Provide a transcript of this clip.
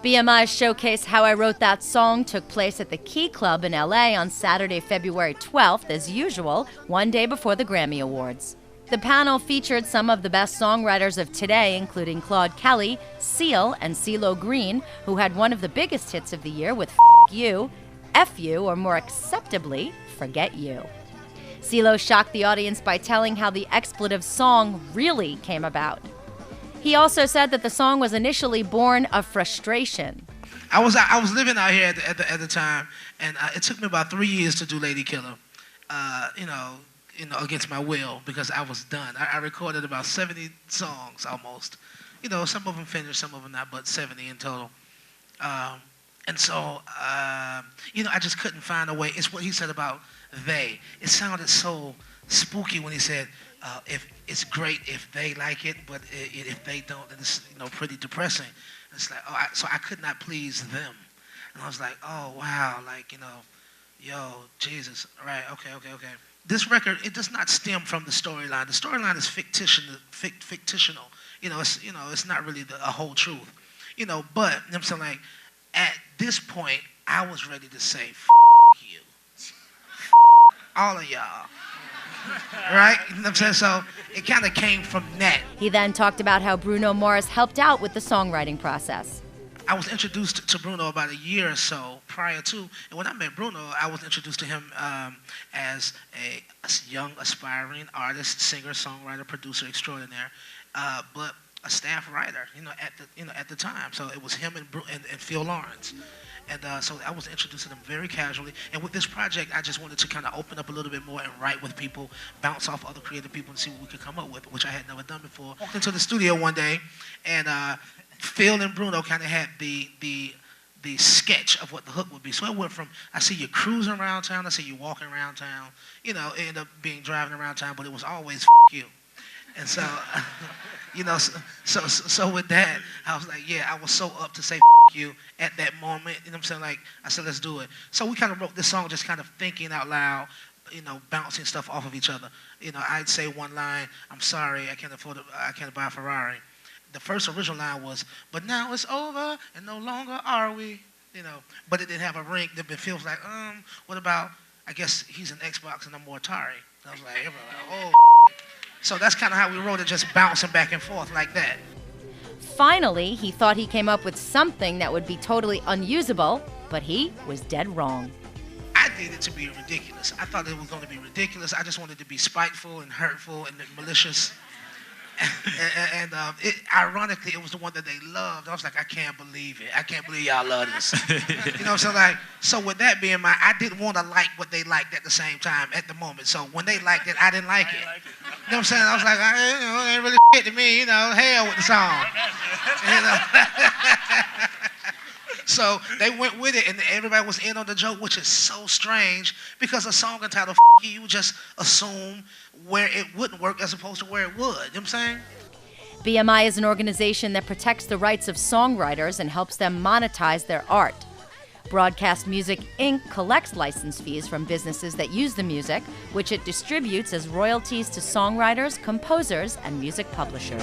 BMI's showcase How I Wrote That Song took place at the Key Club in LA on Saturday, February 12th, as usual, one day before the Grammy Awards. The panel featured some of the best songwriters of today, including Claude Kelly, Seal, and Cee Lo Green, who had one of the biggest hits of the year with You, F You, or more acceptably, Forget You. Cee Lo shocked the audience by telling how the expletive song really came about. He also said that the song was initially born of frustration. I was living out here at the time, and it took me about 3 years to do Lady Killer, against my will, because I was done. I recorded about 70 songs almost. Some of them finished, some of them not, but 70 in total. And so, I just couldn't find a way. It's what he said about they. It sounded so spooky when he said, if it's great if they like it, but if they don't, then it's pretty depressing. It's like, so I could not please them. And I was like, oh, wow, yo, Jesus, right, okay. This record, it does not stem from the storyline. The storyline is fictional. It's not really a whole truth. But I'm saying, like, at this point, I was ready to say, you. All of y'all. Right? You know what I'm saying? So it kind of came from that. He then talked about how Bruno Mars helped out with the songwriting process. I was introduced to Bruno about a year or so prior to, and when I met Bruno, I was introduced to him as a young, aspiring artist, singer, songwriter, producer extraordinaire, but a staff writer, at the time. So it was him and Phil Lawrence. And so I was introduced to them very casually. And with this project, I just wanted to kind of open up a little bit more and write with people, bounce off other creative people and see what we could come up with, which I had never done before. Walked into the studio one day, and Phil and Bruno kind of had the sketch of what the hook would be. So it went from, I see you cruising around town, I see you walking around town, it ended up being driving around town, but it was always you. And so, so with that, I was like, yeah, I was so up to say you at that moment. You know what I'm saying? Like, I said, let's do it. So we kind of wrote this song just kind of thinking out loud, bouncing stuff off of each other. I'd say one line, I'm sorry, I can't buy a Ferrari. The first original line was, but now it's over and no longer are we, but it didn't have a ring. Then it feels like, what about, I guess he's an Xbox and I'm more Atari. I was like, oh. So that's kind of how we wrote it, just bouncing back and forth like that. Finally, he thought he came up with something that would be totally unusable, but he was dead wrong. I did it to be ridiculous. I thought it was going to be ridiculous. I just wanted to be spiteful and hurtful and malicious. And ironically, it was the one that they loved. I was like, I can't believe it. I can't believe y'all love this. So with that being mine, I didn't want to like what they liked at the same time at the moment. So when they liked it, I didn't like it. You know what I'm saying? I was like, it ain't really shit to me, hell with the song. So they went with it, and everybody was in on the joke, which is so strange, because a song entitled You just assume where it wouldn't work as opposed to where it would. You know what I'm saying? BMI is an organization that protects the rights of songwriters and helps them monetize their art. Broadcast Music, Inc. collects license fees from businesses that use the music, which it distributes as royalties to songwriters, composers, and music publishers.